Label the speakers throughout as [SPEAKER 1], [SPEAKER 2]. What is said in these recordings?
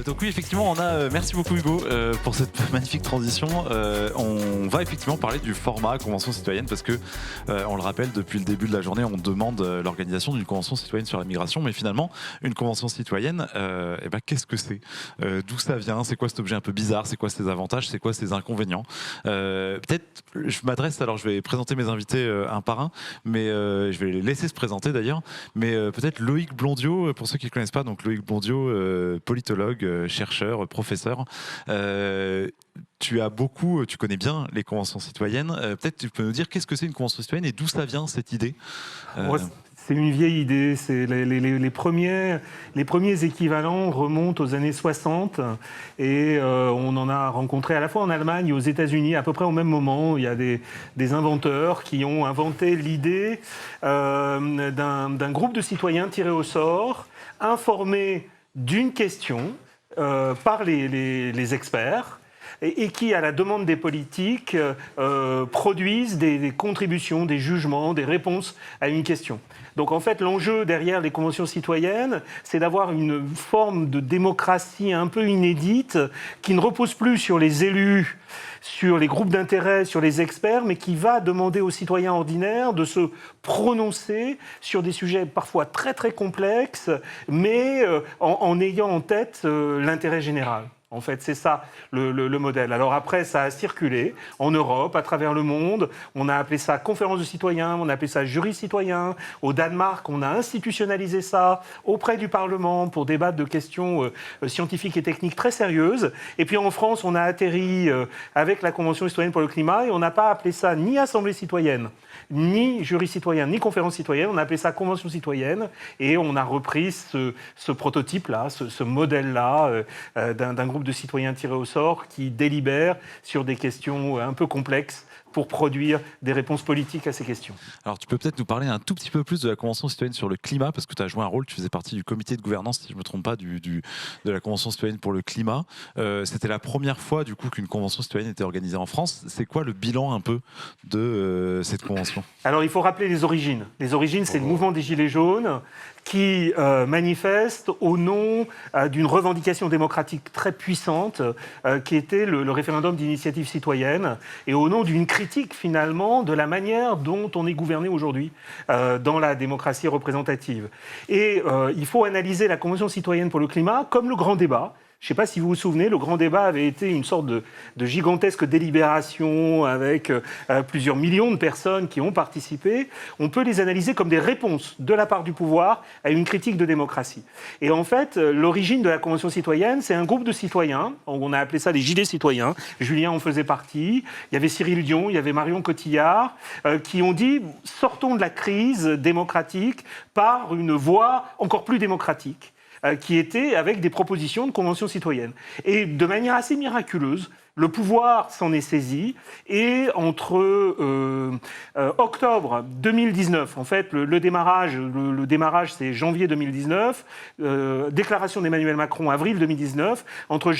[SPEAKER 1] Donc oui, effectivement, merci beaucoup Hugo pour cette magnifique transition. On va effectivement parler du format Convention citoyenne parce que, on le rappelle, depuis le début de la journée, on demande l'organisation d'une Convention citoyenne sur la migration. Mais finalement, une Convention citoyenne, qu'est-ce que c'est ? D'où ça vient ? C'est quoi cet objet un peu bizarre ? C'est quoi ses avantages ? C'est quoi ses inconvénients ? Peut-être, je vais présenter mes invités un par un, mais je vais les laisser se présenter d'ailleurs. Mais peut-être Loïc Blondiot, pour ceux qui ne connaissent pas, donc Loïc Blondiot, politologue, chercheur, professeur. Tu connais bien les conventions citoyennes. Peut-être tu peux nous dire qu'est-ce que c'est une convention citoyenne et d'où ça vient cette idée
[SPEAKER 2] C'est une vieille idée. C'est les premiers équivalents remontent aux années 60 et on en a rencontré à la fois en Allemagne et aux États-Unis à peu près au même moment. Il y a des inventeurs qui ont inventé l'idée d'un groupe de citoyens tirés au sort, informés d'une question par les experts et qui, à la demande des politiques, produisent des contributions, des jugements, des réponses à une question. Donc en fait, l'enjeu derrière les conventions citoyennes, c'est d'avoir une forme de démocratie un peu inédite qui ne repose plus sur les élus, sur les groupes d'intérêt, sur les experts, mais qui va demander aux citoyens ordinaires de se prononcer sur des sujets parfois très très complexes, mais en ayant en tête l'intérêt général. En fait, c'est ça le modèle. Alors après, ça a circulé en Europe, à travers le monde. On a appelé ça conférence de citoyens, on a appelé ça jury citoyen. Au Danemark, on a institutionnalisé ça auprès du Parlement pour débattre de questions scientifiques et techniques très sérieuses. Et puis en France, on a atterri avec la Convention citoyenne pour le climat et on n'a pas appelé ça ni assemblée citoyenne, ni jury citoyen, ni conférence citoyenne. On a appelé ça convention citoyenne et on a repris ce prototype-là, ce modèle-là d'un groupe de citoyens tirés au sort qui délibèrent sur des questions un peu complexes pour produire des réponses politiques à ces questions.
[SPEAKER 1] Alors tu peux peut-être nous parler un tout petit peu plus de la Convention citoyenne sur le climat, parce que tu as joué un rôle, tu faisais partie du comité de gouvernance, si je ne me trompe pas, de la Convention citoyenne pour le climat. C'était la première fois du coup qu'une Convention citoyenne était organisée en France. C'est quoi le bilan un peu de cette convention ?
[SPEAKER 2] Alors il faut rappeler les origines. Les origines, c'est le mouvement des Gilets jaunes qui manifeste au nom d'une revendication démocratique très puissante qui était le référendum d'initiative citoyenne et au nom d'une critique finalement de la manière dont on est gouverné aujourd'hui dans la démocratie représentative. Et il faut analyser la Convention citoyenne pour le climat comme le grand débat. Je ne sais pas si vous vous souvenez, le grand débat avait été une sorte de gigantesque délibération avec plusieurs millions de personnes qui ont participé. On peut les analyser comme des réponses de la part du pouvoir à une critique de démocratie. Et en fait, l'origine de la Convention citoyenne, c'est un groupe de citoyens, on a appelé ça les Gilets citoyens, Julien en faisait partie, il y avait Cyril Dion, il y avait Marion Cotillard, qui ont dit « sortons de la crise démocratique par une voie encore plus démocratique ». Qui était avec des propositions de convention citoyenne. Et de manière assez miraculeuse, le pouvoir s'en est saisi et entre octobre 2019, en fait, le démarrage c'est janvier 2019, déclaration d'Emmanuel Macron avril 2019, entre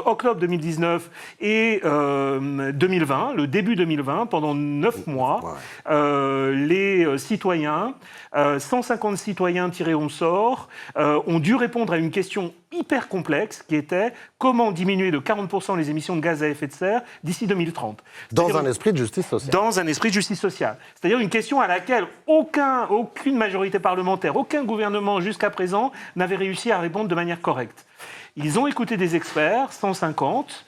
[SPEAKER 2] octobre 2019 et 2020, le début 2020, pendant 9 mois, les citoyens, 150 citoyens tirés au sort, ont dû répondre à une question hyper complexe qui était comment diminuer de 40% les émissions de gaz à effet de serre d'ici 2030.
[SPEAKER 3] Dans un esprit de justice sociale.
[SPEAKER 2] Dans un esprit de justice sociale. C'est-à-dire une question à laquelle aucune majorité parlementaire, aucun gouvernement jusqu'à présent n'avait réussi à répondre de manière correcte. Ils ont écouté des experts, 150,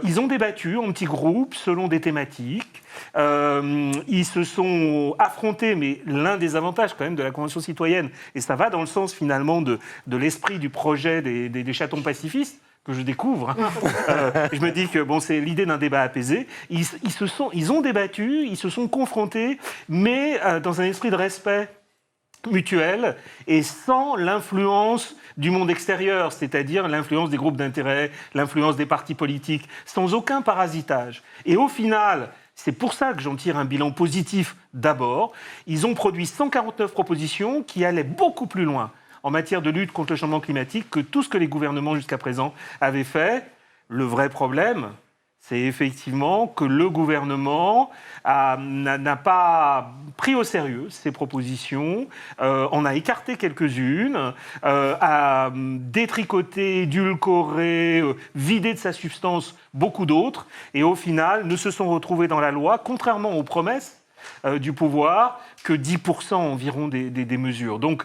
[SPEAKER 2] ils ont débattu en petits groupes selon des thématiques. Ils se sont affrontés, mais l'un des avantages quand même de la Convention citoyenne, et ça va dans le sens finalement de l'esprit du projet des chatons pacifistes, que je découvre. Je me dis que bon, c'est l'idée d'un débat apaisé. Ils ont débattu, ils se sont confrontés, mais dans un esprit de respect mutuel et sans l'influence du monde extérieur, c'est-à-dire l'influence des groupes d'intérêt, l'influence des partis politiques, sans aucun parasitage. Et au final, c'est pour ça que j'en tire un bilan positif d'abord, ils ont produit 149 propositions qui allaient beaucoup plus loin en matière de lutte contre le changement climatique que tout ce que les gouvernements jusqu'à présent avaient fait. Le vrai problème, c'est effectivement que le gouvernement n'a pas pris au sérieux ces propositions, en a écarté quelques-unes, a détricoté, édulcoré, vidé de sa substance beaucoup d'autres, et au final ne se sont retrouvés dans la loi, contrairement aux promesses du pouvoir, que 10% environ des mesures. Donc,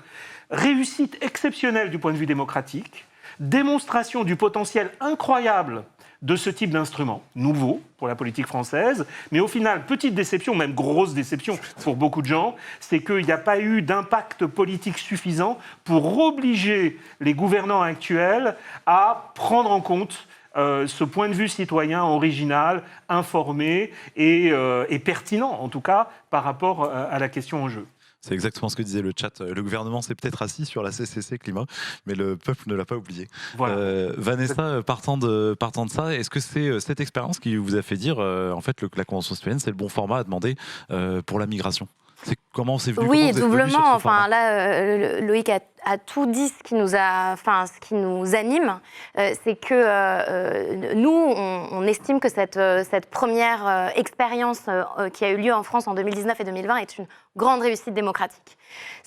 [SPEAKER 2] réussite exceptionnelle du point de vue démocratique, démonstration du potentiel incroyable de ce type d'instrument, nouveau pour la politique française, mais au final, petite déception, même grosse déception pour beaucoup de gens, c'est qu'il n'y a pas eu d'impact politique suffisant pour obliger les gouvernants actuels à prendre en compte ce point de vue citoyen original, informé et pertinent, en tout cas, par rapport à la question en jeu.
[SPEAKER 1] C'est exactement ce que disait le chat. Le gouvernement s'est peut-être assis sur la CCC climat, mais le peuple ne l'a pas oublié.
[SPEAKER 2] Voilà.
[SPEAKER 1] Vanessa, partant de ça, est-ce que c'est cette expérience qui vous a fait dire en fait, que la Convention citoyenne, c'est le bon format à demander pour la migration? Comment c'est venu?
[SPEAKER 4] Oui, doublement. Enfin, là, Loïc a tout dit. Ce qui nous anime, c'est que nous, on estime que cette première expérience qui a eu lieu en France en 2019 et 2020 est une grande réussite démocratique.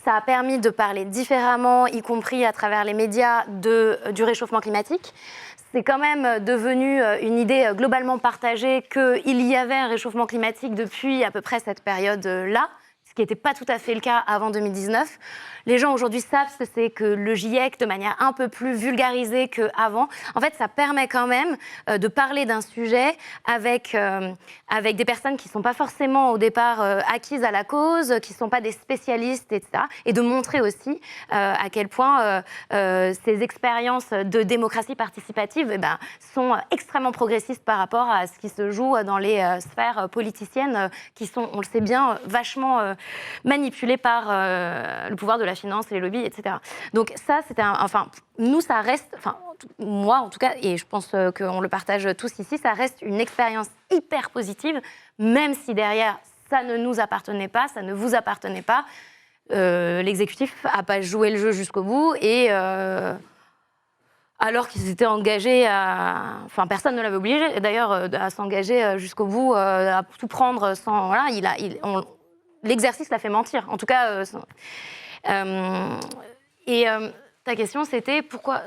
[SPEAKER 4] Ça a permis de parler différemment, y compris à travers les médias, du réchauffement climatique. C'est quand même devenu une idée globalement partagée qu'il y avait un réchauffement climatique depuis à peu près cette période-là, ce qui n'était pas tout à fait le cas avant 2019. Les gens aujourd'hui savent ce que c'est que le GIEC de manière un peu plus vulgarisée qu'avant. En fait, ça permet quand même de parler d'un sujet avec des personnes qui ne sont pas forcément au départ acquises à la cause, qui ne sont pas des spécialistes, etc. Et de montrer aussi à quel point ces expériences de démocratie participative sont extrêmement progressistes par rapport à ce qui se joue dans les sphères politiciennes qui sont, on le sait bien, vachement manipulées par le pouvoir de la finance, les lobbies, etc. Donc ça, nous, ça reste, moi en tout cas, et je pense qu'on le partage tous ici, ça reste une expérience hyper positive, même si derrière, ça ne nous appartenait pas, ça ne vous appartenait pas. L'exécutif n'a pas joué le jeu jusqu'au bout et... alors qu'ils étaient engagés personne ne l'avait obligé, d'ailleurs, à s'engager jusqu'au bout, à tout prendre sans... Voilà, l'exercice l'a fait mentir. En tout cas... ta question, c'était pourquoi...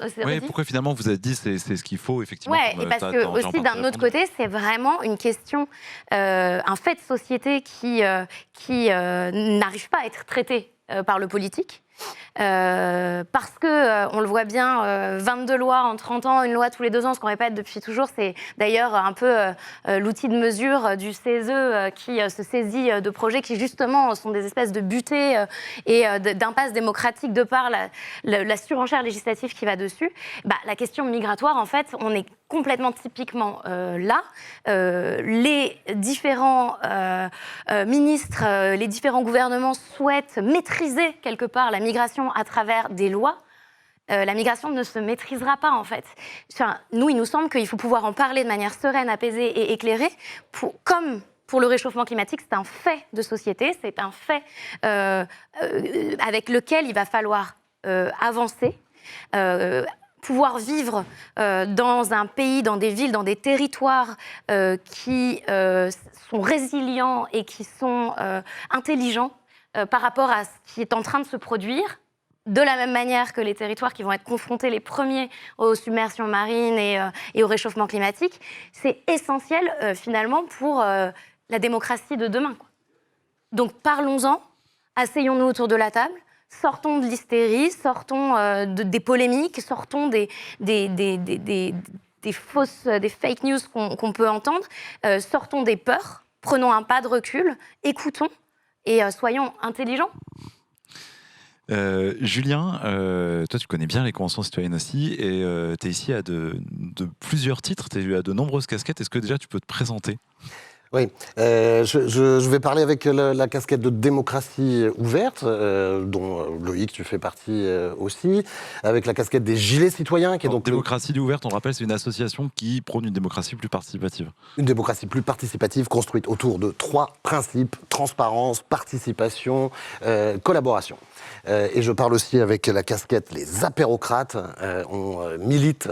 [SPEAKER 1] pourquoi finalement vous avez dit c'est ce qu'il faut, effectivement.
[SPEAKER 4] Oui, et parce que aussi, d'un autre côté, c'est vraiment une question, un fait de société qui n'arrive pas à être traité par le politique. Parce que, on le voit bien, 22 lois en 30 ans, une loi tous les 2 ans, ce qu'on répète depuis toujours, c'est d'ailleurs un peu l'outil de mesure du CESE qui se saisit de projets qui justement sont des espèces de butées et d'impasses démocratiques de par la surenchère législative qui va dessus. La question migratoire, en fait, on est complètement typiquement là. Les différents ministres, les différents gouvernements souhaitent maîtriser quelque part la migration à travers des lois. La migration ne se maîtrisera pas, en fait. Nous, il nous semble qu'il faut pouvoir en parler de manière sereine, apaisée et éclairée, comme pour le réchauffement climatique, c'est un fait de société, c'est un fait avec lequel il va falloir avancer, pouvoir vivre dans un pays, dans des villes, dans des territoires qui sont résilients et qui sont intelligents par rapport à ce qui est en train de se produire, de la même manière que les territoires qui vont être confrontés les premiers aux submersions marines et au réchauffement climatique. C'est essentiel, finalement, pour la démocratie de demain, quoi. Donc, parlons-en, asseyons-nous autour de la table, sortons de l'hystérie, sortons des polémiques, sortons des fake news qu'on peut entendre, sortons des peurs, prenons un pas de recul, écoutons et soyons intelligents.
[SPEAKER 1] Julien, toi tu connais bien les conventions citoyennes aussi et tu es ici à de plusieurs titres, tu as de nombreuses casquettes. Est-ce que déjà tu peux te présenter ?
[SPEAKER 3] Oui, je vais parler avec la casquette de démocratie ouverte, dont Loïc, tu fais partie aussi, avec la casquette des Gilets citoyens, qui est donc...
[SPEAKER 1] Démocratie ouverte, on le rappelle, c'est une association qui prône une démocratie plus participative.
[SPEAKER 3] Une démocratie plus participative construite autour de 3 principes: transparence, participation, collaboration. Et je parle aussi avec la casquette les apérocrates. On milite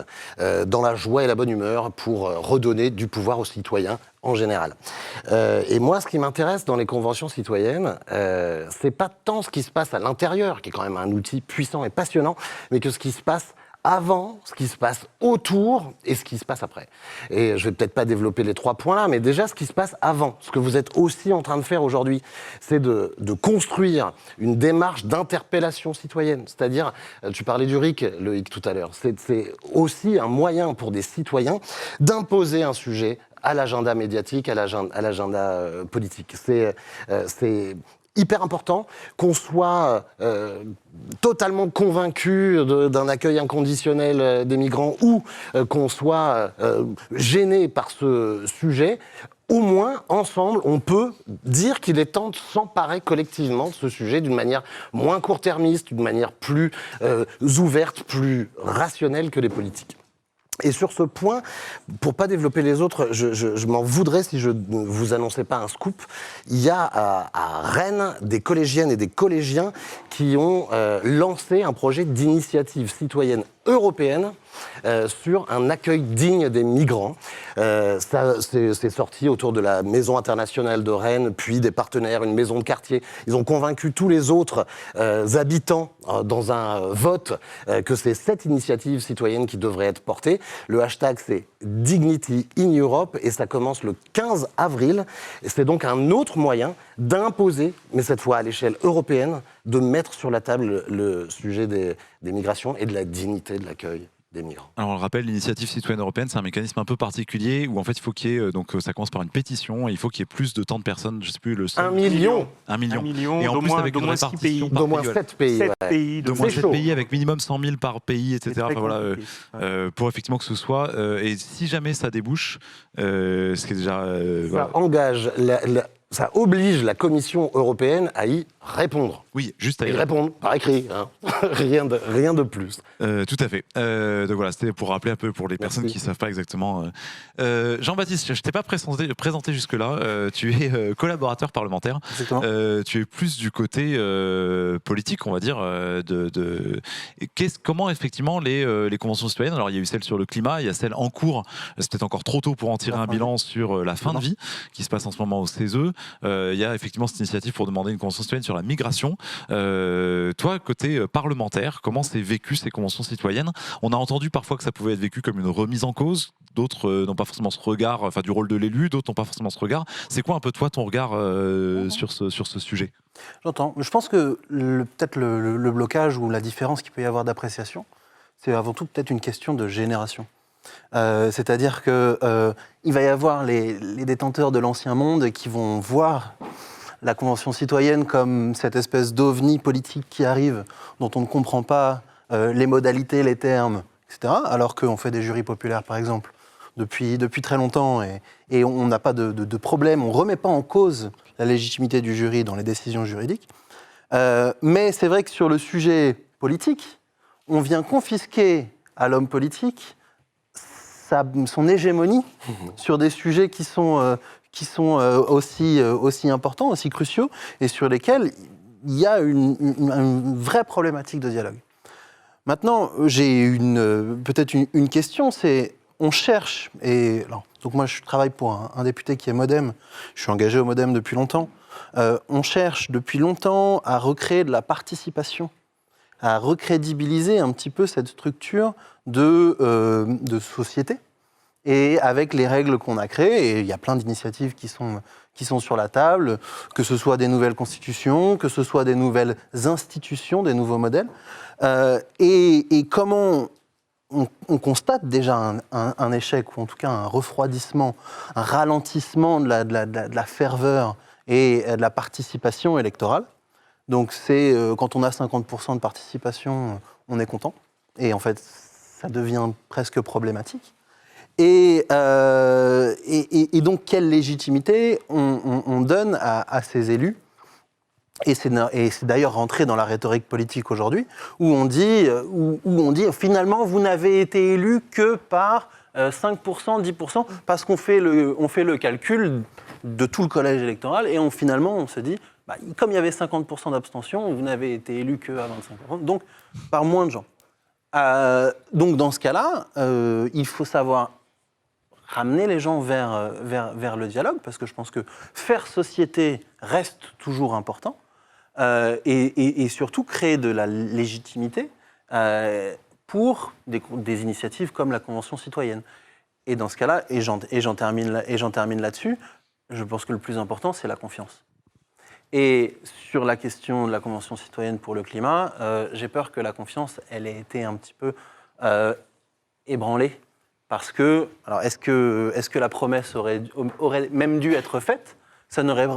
[SPEAKER 3] dans la joie et la bonne humeur pour redonner du pouvoir aux citoyens en général. Et moi, ce qui m'intéresse dans les conventions citoyennes, c'est pas tant ce qui se passe à l'intérieur, qui est quand même un outil puissant et passionnant, mais que ce qui se passe avant, ce qui se passe autour et ce qui se passe après. Et je vais peut-être pas développer les 3 points là, mais déjà ce qui se passe avant, ce que vous êtes aussi en train de faire aujourd'hui, c'est de construire une démarche d'interpellation citoyenne. C'est-à-dire, tu parlais du RIC, Loïc, tout à l'heure, c'est aussi un moyen pour des citoyens d'imposer un sujet à l'agenda médiatique, à l'agenda politique. C'est hyper important qu'on soit totalement convaincu d'un accueil inconditionnel des migrants ou qu'on soit gêné par ce sujet. Au moins, ensemble, on peut dire qu'il est temps de s'emparer collectivement de ce sujet d'une manière moins court-termiste, d'une manière plus ouverte, plus rationnelle que les politiques. Et sur ce point, pour pas développer les autres, je m'en voudrais si je ne vous annonçais pas un scoop. Il y a à Rennes des collégiennes et des collégiens qui ont lancé un projet d'initiative citoyenne européenne sur un accueil digne des migrants. C'est sorti autour de la Maison internationale de Rennes, puis des partenaires, une maison de quartier. Ils ont convaincu tous les autres habitants dans un vote que c'est cette initiative citoyenne qui devrait être portée. Le hashtag, c'est Dignity in Europe et ça commence le 15 avril. Et c'est donc un autre moyen d'imposer, mais cette fois à l'échelle européenne, de mettre sur la table le sujet des migrations et de la dignité de l'accueil des migrants.
[SPEAKER 1] Alors on le rappelle, l'initiative citoyenne européenne, c'est un mécanisme un peu particulier où en fait il faut qu'il y ait, donc ça commence par une pétition et il faut qu'il y ait plus de tant de personnes, je sais plus le seuil.
[SPEAKER 3] 1 million.
[SPEAKER 1] 1 million.
[SPEAKER 2] 1 million,
[SPEAKER 1] Et en plus avec une répartition par
[SPEAKER 3] d'au moins
[SPEAKER 1] pays,
[SPEAKER 3] 7 pays.
[SPEAKER 1] de moins 7 pays avec minimum 100 000 par pays, etc. Enfin, voilà, pour effectivement que ce soit. Et si jamais ça débouche, ce qui est déjà...
[SPEAKER 3] Ça engage, ça oblige la Commission européenne à y répondre.
[SPEAKER 1] Oui, juste à y
[SPEAKER 3] répondre par écrit, hein. rien de plus.
[SPEAKER 1] Tout à fait. Donc voilà, c'était pour rappeler un peu pour les personnes qui ne savent pas exactement. Jean-Baptiste, je ne t'ai pas présenté jusque-là. Tu es collaborateur parlementaire. Tu es plus du côté politique, on va dire. Comment effectivement les conventions citoyennes, alors il y a eu celle sur le climat, il y a celle en cours, c'est peut-être encore trop tôt pour en tirer un bilan sur la fin de vie qui se passe en ce moment au CESE. Il y a effectivement cette initiative pour demander une convention citoyenne sur la migration. Toi, côté parlementaire, comment c'est vécu ces conventions citoyennes? On a entendu parfois que ça pouvait être vécu comme une remise en cause. D'autres n'ont pas forcément ce regard, enfin du rôle de l'élu. D'autres n'ont pas forcément ce regard. C'est quoi un peu toi ton regard sur ce sujet?
[SPEAKER 5] J'entends. Je pense que peut-être le blocage ou la différence qu'il peut y avoir d'appréciation, c'est avant tout peut-être une question de génération. C'est-à-dire que il va y avoir les détenteurs de l'ancien monde qui vont voir la Convention citoyenne comme cette espèce d'ovni politique qui arrive, dont on ne comprend pas les modalités, les termes, etc. Alors qu'on fait des jurys populaires, par exemple, depuis très longtemps, et on n'a pas de problème, on ne remet pas en cause la légitimité du jury dans les décisions juridiques. Mais c'est vrai que sur le sujet politique, on vient confisquer à l'homme politique son hégémonie sur des sujets qui sont aussi importants, aussi cruciaux, et sur lesquels il y a une vraie problématique de dialogue. Maintenant, j'ai peut-être une question, c'est on cherche, donc moi je travaille pour un député qui est MoDem, je suis engagé au MoDem depuis longtemps, on cherche depuis longtemps à recréer de la participation, à recrédibiliser un petit peu cette structure de société, et avec les règles qu'on a créées, et il y a plein d'initiatives qui sont sur la table, que ce soit des nouvelles constitutions, que ce soit des nouvelles institutions, des nouveaux modèles, et comment on constate déjà un échec, ou en tout cas un refroidissement, un ralentissement de la ferveur et de la participation électorale. Donc c'est quand on a 50% de participation, on est content, et en fait ça devient presque problématique. Et donc, quelle légitimité on donne à ces élus ? Et c'est d'ailleurs rentré dans la rhétorique politique aujourd'hui, où on dit finalement, vous n'avez été élu que par 5%, 10%, parce qu'on fait le calcul de tout le collège électoral, et finalement, on se dit, comme il y avait 50% d'abstention, vous n'avez été élu que à 25%, donc par moins de gens. Donc dans ce cas-là, il faut savoir ramener les gens vers le dialogue, parce que je pense que faire société reste toujours important, et surtout créer de la légitimité pour des initiatives comme la Convention citoyenne. Et dans ce cas-là, et j'en termine là-dessus, je pense que le plus important, c'est la confiance. Et sur la question de la Convention citoyenne pour le climat, j'ai peur que la confiance, elle ait été un petit peu ébranlée. Parce que, alors est-ce que la promesse aurait même dû être faite ? Ça n'aurait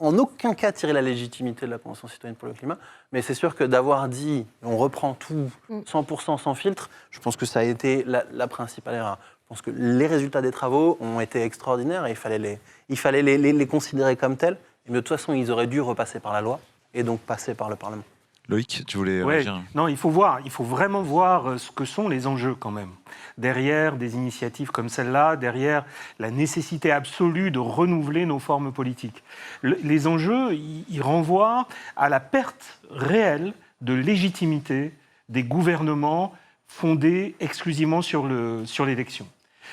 [SPEAKER 5] en aucun cas tiré la légitimité de la Convention citoyenne pour le climat, mais c'est sûr que d'avoir dit on reprend tout 100% sans filtre, je pense que ça a été la principale erreur. Je pense que les résultats des travaux ont été extraordinaires et il fallait les considérer comme tels, mais de toute façon ils auraient dû repasser par la loi et donc passer par le Parlement.
[SPEAKER 1] Loïc, tu voulais réagir ?
[SPEAKER 2] Non, il faut vraiment voir ce que sont les enjeux quand même. Derrière des initiatives comme celle-là, derrière la nécessité absolue de renouveler nos formes politiques. Les enjeux, ils renvoient à la perte réelle de légitimité des gouvernements fondés exclusivement sur l'élection.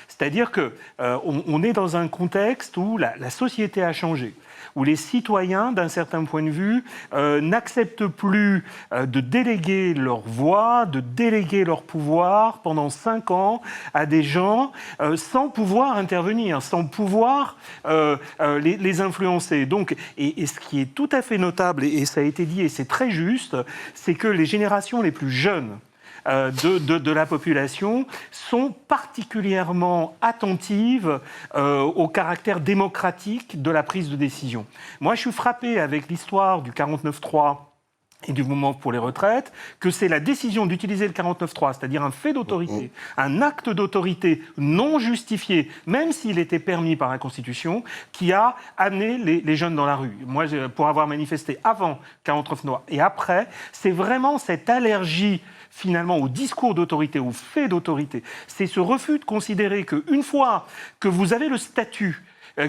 [SPEAKER 2] C'est-à-dire qu'on est dans un contexte où la société a changé, où les citoyens, d'un certain point de vue, n'acceptent plus de déléguer leur voix, de déléguer leur pouvoir pendant 5 ans à des gens sans pouvoir intervenir, sans pouvoir les influencer. Donc, et ce qui est tout à fait notable, et ça a été dit, et c'est très juste, c'est que les générations les plus jeunes de la population sont particulièrement attentives au caractère démocratique de la prise de décision. Moi, je suis frappé avec l'histoire du 49.3 et du mouvement pour les retraites, que c'est la décision d'utiliser le 49.3, c'est-à-dire un fait d'autorité, un acte d'autorité non justifié, même s'il était permis par la Constitution, qui a amené les jeunes dans la rue. Moi, pour avoir manifesté avant 49.3 et après, c'est vraiment cette allergie finalement au discours d'autorité, au fait d'autorité. C'est ce refus de considérer qu'une fois que vous avez le statut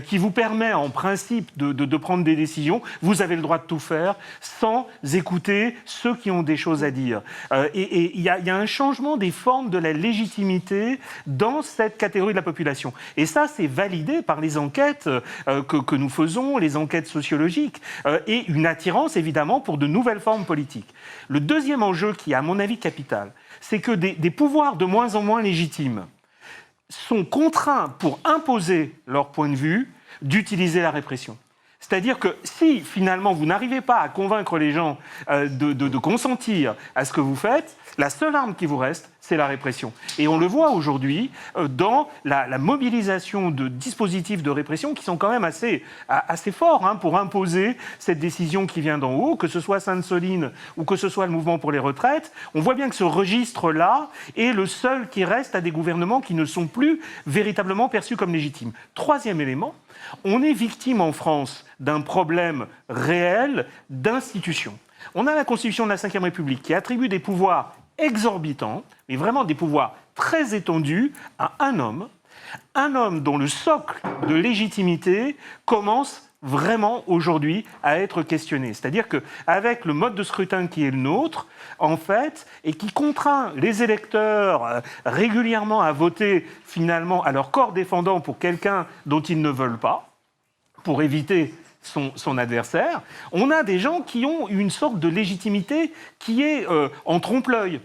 [SPEAKER 2] qui vous permet en principe de prendre des décisions, vous avez le droit de tout faire sans écouter ceux qui ont des choses à dire. Et il y a un changement des formes de la légitimité dans cette catégorie de la population. Et ça, c'est validé par les enquêtes que nous faisons, les enquêtes sociologiques, et une attirance évidemment pour de nouvelles formes politiques. Le deuxième enjeu qui est à mon avis capital, c'est que des pouvoirs de moins en moins légitimes sont contraints, pour imposer leur point de vue, d'utiliser la répression. C'est-à-dire que si, finalement, vous n'arrivez pas à convaincre les gens de consentir à ce que vous faites, la seule arme qui vous reste, c'est la répression. Et on le voit aujourd'hui dans la mobilisation de dispositifs de répression qui sont quand même assez forts pour imposer cette décision qui vient d'en haut, que ce soit Sainte-Soline ou que ce soit le mouvement pour les retraites. On voit bien que ce registre-là est le seul qui reste à des gouvernements qui ne sont plus véritablement perçus comme légitimes. Troisième élément, on est victime en France d'un problème réel d'institution. On a la Constitution de la Ve République qui attribue des pouvoirs exorbitants, mais vraiment des pouvoirs très étendus à un homme dont le socle de légitimité commence vraiment aujourd'hui à être questionné. C'est-à-dire qu'avec le mode de scrutin qui est le nôtre, en fait, et qui contraint les électeurs régulièrement à voter finalement à leur corps défendant pour quelqu'un dont ils ne veulent pas, pour éviter son adversaire, on a des gens qui ont une sorte de légitimité qui est en trompe-l'œil.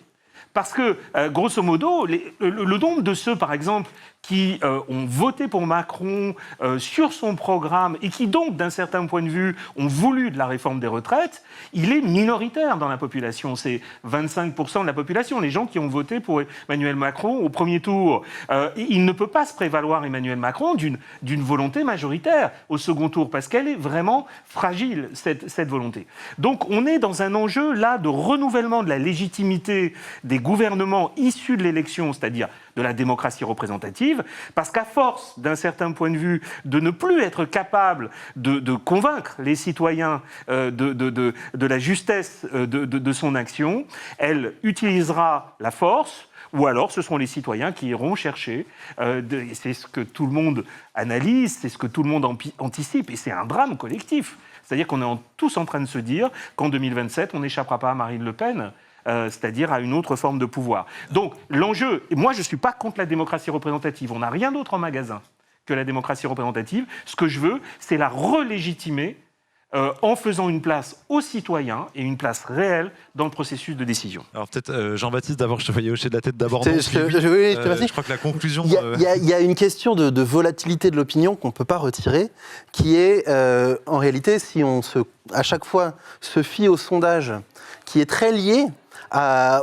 [SPEAKER 2] Parce que, grosso modo, le nombre de ceux, par exemple, qui ont voté pour Macron sur son programme et qui donc, d'un certain point de vue, ont voulu de la réforme des retraites, il est minoritaire dans la population. C'est 25% de la population, les gens qui ont voté pour Emmanuel Macron au premier tour. Il ne peut pas se prévaloir, Emmanuel Macron, d'une volonté majoritaire au second tour, parce qu'elle est vraiment fragile, cette volonté. Donc on est dans un enjeu, là, de renouvellement de la légitimité des gouvernements issus de l'élection, c'est-à-dire de la démocratie représentative, parce qu'à force, d'un certain point de vue, de ne plus être capable de convaincre les citoyens de la justesse de son action, elle utilisera la force, ou alors ce seront les citoyens qui iront chercher. C'est ce que tout le monde analyse, c'est ce que tout le monde anticipe, et c'est un drame collectif. C'est-à-dire qu'on est tous en train de se dire qu'en 2027, on n'échappera pas à Marine Le Pen, c'est-à-dire à une autre forme de pouvoir. Donc l'enjeu, et moi je ne suis pas contre la démocratie représentative, on n'a rien d'autre en magasin que la démocratie représentative. Ce que je veux, c'est la relégitimer en faisant une place aux citoyens et une place réelle dans le processus de décision.
[SPEAKER 1] Alors peut-être, Jean-Baptiste, d'abord, je te voyais hocher de la tête d'abord.
[SPEAKER 5] Je
[SPEAKER 1] crois que la conclusion...
[SPEAKER 5] Il y a une question de volatilité de l'opinion qu'on ne peut pas retirer, qui est, en réalité, si on à chaque fois se fie au sondage, qui est très lié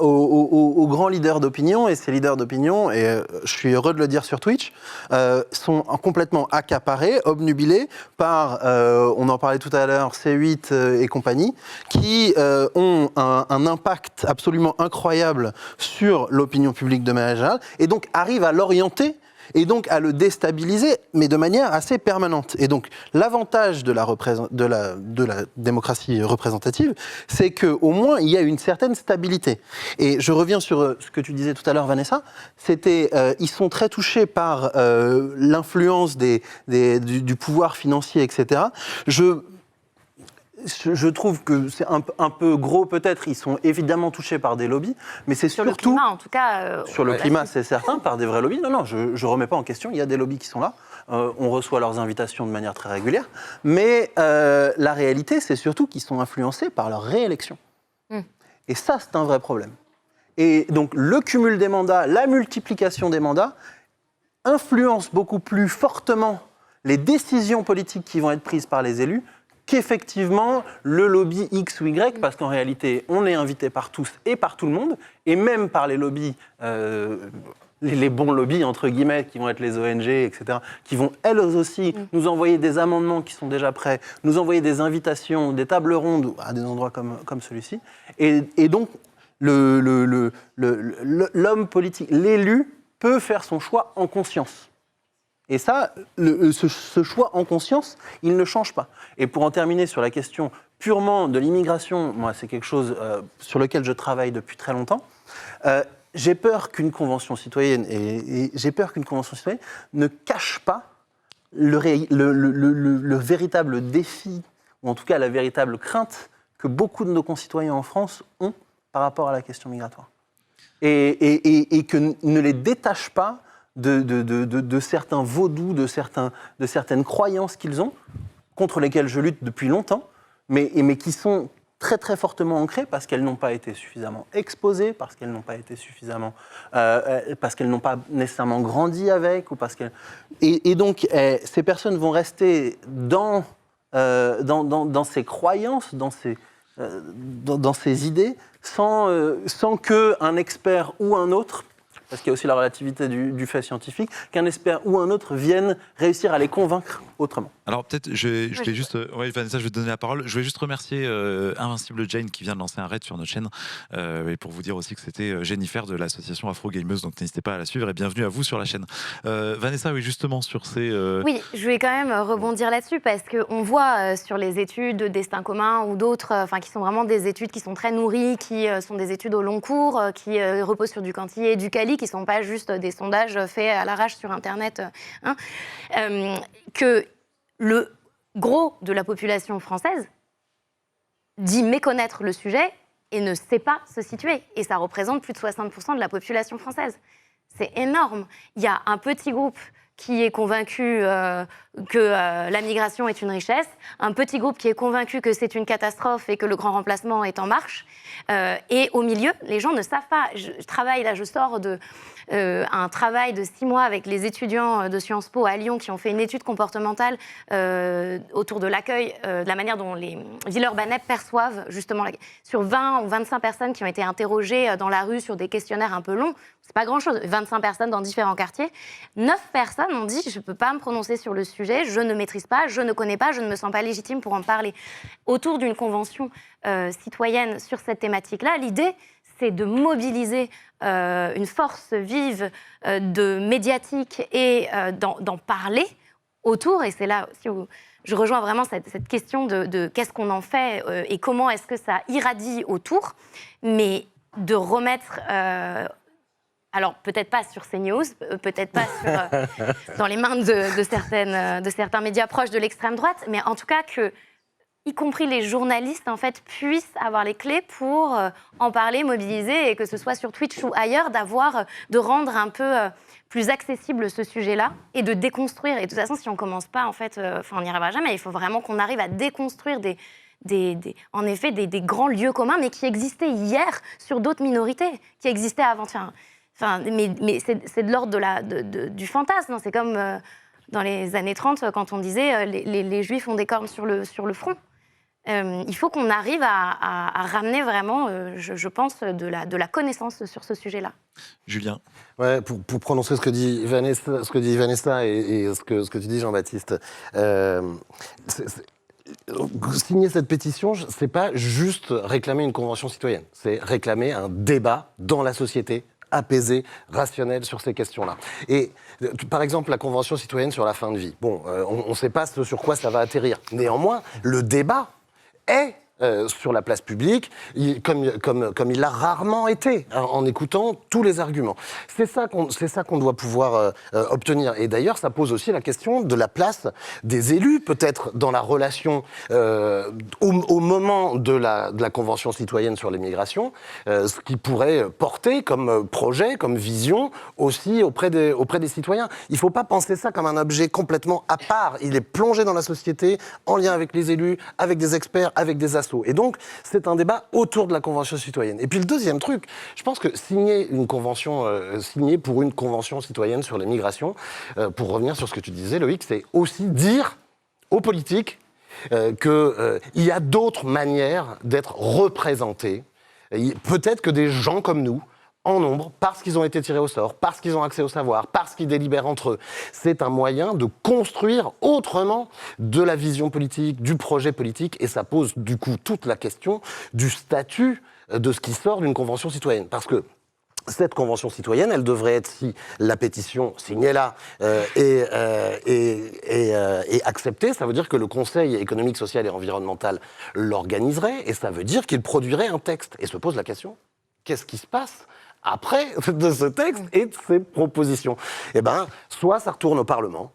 [SPEAKER 5] aux grands leaders d'opinion, et ces leaders d'opinion, et je suis heureux de le dire sur Twitch, sont complètement accaparés, obnubilés par, on en parlait tout à l'heure, C8 et compagnie, qui ont un impact absolument incroyable sur l'opinion publique de manière générale, et donc arrivent à l'orienter et donc à le déstabiliser, mais de manière assez permanente. Et donc, l'avantage de la démocratie représentative, c'est qu'au moins, il y a une certaine stabilité. Et je reviens sur ce que tu disais tout à l'heure, Vanessa, ils sont très touchés par l'influence du pouvoir financier, etc. Je trouve que c'est un peu gros peut-être, ils sont évidemment touchés par des lobbies, mais c'est surtout...
[SPEAKER 4] Sur le climat en tout cas...
[SPEAKER 5] sur le climat c'est certain, par des vrais lobbies. Non, je ne remets pas en question, il y a des lobbies qui sont là, on reçoit leurs invitations de manière très régulière, mais la réalité c'est surtout qu'ils sont influencés par leur réélection. Et ça c'est un vrai problème. Et donc le cumul des mandats, la multiplication des mandats, influence beaucoup plus fortement les décisions politiques qui vont être prises par les élus qu'effectivement le lobby X ou Y, parce qu'en réalité, on est invité par tous et par tout le monde, et même par les lobbies, les bons lobbies, entre guillemets, qui vont être les ONG, etc., qui vont elles aussi nous envoyer des amendements qui sont déjà prêts, nous envoyer des invitations, des tables rondes à des endroits comme celui-ci. Et donc, l'homme politique, l'élu, peut faire son choix en conscience. Et ça, ce choix en conscience, il ne change pas. Et pour en terminer sur la question purement de l'immigration, moi, c'est quelque chose sur lequel je travaille depuis très longtemps. J'ai peur qu'une convention citoyenne, ne cache pas le véritable défi, ou en tout cas la véritable crainte que beaucoup de nos concitoyens en France ont par rapport à la question migratoire. Et que ne les détache pas de certains vaudous, de certaines croyances qu'ils ont, contre lesquelles je lutte depuis longtemps, mais qui sont très très fortement ancrées parce qu'elles n'ont pas été suffisamment exposées, parce qu'elles n'ont pas été suffisamment, parce qu'elles n'ont pas nécessairement grandi avec, ou parce qu'elles... Et donc ces personnes vont rester dans ces croyances, dans ces idées, sans qu'un expert ou un autre, parce qu'il y a aussi la relativité du fait scientifique, qu'un expert ou un autre vienne réussir à les convaincre autrement.
[SPEAKER 1] Alors peut-être, je vais juste... Oui, Vanessa, je vais te donner la parole. Je vais juste remercier Invincible Jane qui vient de lancer un raid sur notre chaîne, et pour vous dire aussi que c'était Jennifer de l'association Afro Gameuse, donc n'hésitez pas à la suivre, et bienvenue à vous sur la chaîne. Vanessa, oui, justement, sur ces...
[SPEAKER 4] Oui, je vais quand même rebondir là-dessus, parce qu'on voit sur les études de Destin commun ou d'autres, qui sont vraiment des études qui sont très nourries, qui sont des études au long cours, qui reposent sur du Quantier et du Cali, qui ne sont pas juste des sondages faits à l'arrache sur Internet, que le gros de la population française dit méconnaître le sujet et ne sait pas se situer. Et ça représente plus de 60% de la population française. C'est énorme. Il y a un petit groupe qui est convaincu que la migration est une richesse, un petit groupe qui est convaincu que c'est une catastrophe et que le grand remplacement est en marche. Et au milieu, les gens ne savent pas. Je travaille, là, je sors un travail de 6 mois avec les étudiants de Sciences Po à Lyon qui ont fait une étude comportementale autour de l'accueil, de la manière dont les Villeurbanais perçoivent justement, sur 20 ou 25 personnes qui ont été interrogées dans la rue sur des questionnaires un peu longs, c'est pas grand-chose, 25 personnes dans différents quartiers, 9 personnes ont dit « je ne peux pas me prononcer sur le sujet, je ne maîtrise pas, je ne connais pas, je ne me sens pas légitime pour en parler ». Autour d'une convention citoyenne sur cette thématique-là, l'idée, c'est de mobiliser une force vive de médiatique et d'en parler autour. Et c'est là aussi où je rejoins vraiment cette question de qu'est-ce qu'on en fait et comment est-ce que ça irradie autour, mais de remettre... alors, peut-être pas sur CNews, peut-être pas dans les mains de certains médias proches de l'extrême droite, mais en tout cas que, y compris les journalistes, en fait, puissent avoir les clés pour en parler, mobiliser, et que ce soit sur Twitch ou ailleurs, de rendre un peu plus accessible ce sujet-là et de déconstruire. Et de toute façon, si on commence pas, en fait, on n'y arrivera jamais. Il faut vraiment qu'on arrive à déconstruire en effet, des grands lieux communs, mais qui existaient hier sur d'autres minorités, qui existaient avant. Mais c'est de l'ordre du fantasme. C'est comme dans les années 30, quand on disait les Juifs ont des cornes sur le front. Il faut qu'on arrive à ramener vraiment, je pense, de la connaissance sur ce sujet-là.
[SPEAKER 1] Julien.
[SPEAKER 3] Ouais, pour prononcer ce que dit Vanessa et ce que tu dis, Jean-Baptiste, signer cette pétition, c'est pas juste réclamer une convention citoyenne, c'est réclamer un débat dans la société apaisé, rationnel sur ces questions-là. Et par exemple, la Convention citoyenne sur la fin de vie. Bon, on ne sait pas sur quoi ça va atterrir. Néanmoins, le débat est sur la place publique, comme il l'a rarement été, en écoutant tous les arguments. C'est ça qu'on doit pouvoir obtenir. Et d'ailleurs, ça pose aussi la question de la place des élus, peut-être dans la relation au moment de la Convention citoyenne sur l'immigration, ce qui pourrait porter comme projet, comme vision, aussi auprès des citoyens. Il ne faut pas penser ça comme un objet complètement à part. Il est plongé dans la société, en lien avec les élus, avec des experts, avec des assos. Et donc, c'est un débat autour de la Convention citoyenne. Et puis le deuxième truc, je pense que signer pour une Convention citoyenne sur l'immigration, pour revenir sur ce que tu disais, Loïc, c'est aussi dire aux politiques qu'il y a d'autres manières d'être représentés. Peut-être que des gens comme nous, en nombre, parce qu'ils ont été tirés au sort, parce qu'ils ont accès au savoir, parce qu'ils délibèrent entre eux. C'est un moyen de construire autrement de la vision politique, du projet politique, et ça pose du coup toute la question du statut de ce qui sort d'une convention citoyenne. Parce que cette convention citoyenne, elle devrait être, si la pétition signée là est acceptée, ça veut dire que le Conseil économique, social et environnemental l'organiserait, et ça veut dire qu'il produirait un texte. Et se pose la question, qu'est-ce qui se passe après de ce texte et de ces propositions? Eh bien, soit ça retourne au Parlement,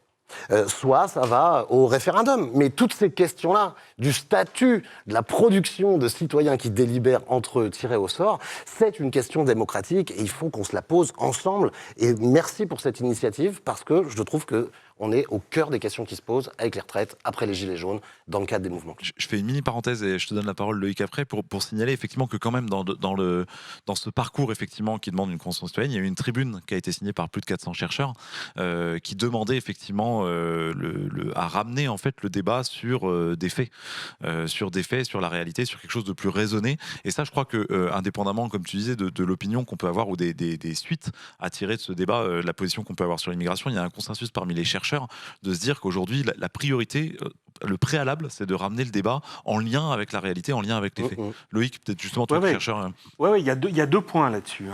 [SPEAKER 3] soit ça va au référendum. Mais toutes ces questions-là, du statut, de la production de citoyens qui délibèrent entre eux tirés au sort, c'est une question démocratique et il faut qu'on se la pose ensemble. Et merci pour cette initiative, parce que je trouve qu'on est au cœur des questions qui se posent avec les retraites, après les Gilets jaunes, dans le cadre des mouvements.
[SPEAKER 1] Je fais une mini parenthèse et je te donne la parole, Loïc, après, pour signaler effectivement que quand même dans ce parcours effectivement qui demande une convention citoyenne, il y a eu une tribune qui a été signée par plus de 400 chercheurs qui demandait effectivement à ramener en fait le débat sur des faits, sur la réalité, sur quelque chose de plus raisonné. Et ça, je crois que indépendamment, comme tu disais, de l'opinion qu'on peut avoir ou des suites à tirer de ce débat, la position qu'on peut avoir sur l'immigration, il y a un consensus parmi les chercheurs de se dire qu'aujourd'hui, la priorité, le préalable, c'est de ramener le débat en lien avec la réalité, en lien avec les faits. Loïc, peut-être justement, toi, chercheur...
[SPEAKER 2] Oui, il y a deux points là-dessus,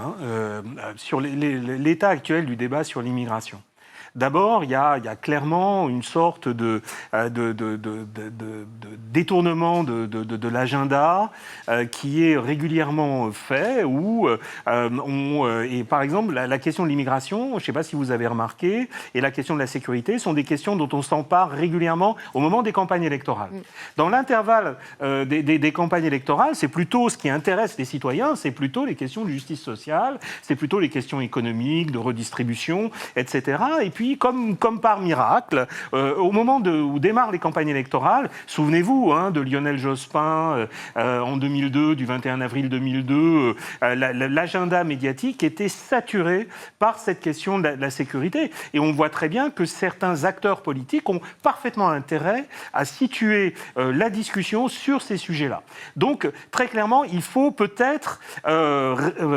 [SPEAKER 2] sur l'état actuel du débat sur l'immigration. D'abord, il y a clairement une sorte de détournement de l'agenda qui est régulièrement fait, où et par exemple, la question de l'immigration, je ne sais pas si vous avez remarqué, et la question de la sécurité sont des questions dont on s'empare régulièrement au moment des campagnes électorales. Dans l'intervalle des campagnes électorales, c'est plutôt ce qui intéresse les citoyens, c'est plutôt les questions de justice sociale, c'est plutôt les questions économiques, de redistribution, etc. Et puis, comme par miracle, au moment où démarrent les campagnes électorales, souvenez-vous de Lionel Jospin en 2002, du 21 avril 2002, l'agenda médiatique était saturé par cette question de la sécurité. Et on voit très bien que certains acteurs politiques ont parfaitement intérêt à situer la discussion sur ces sujets-là. Donc, très clairement, il faut peut-être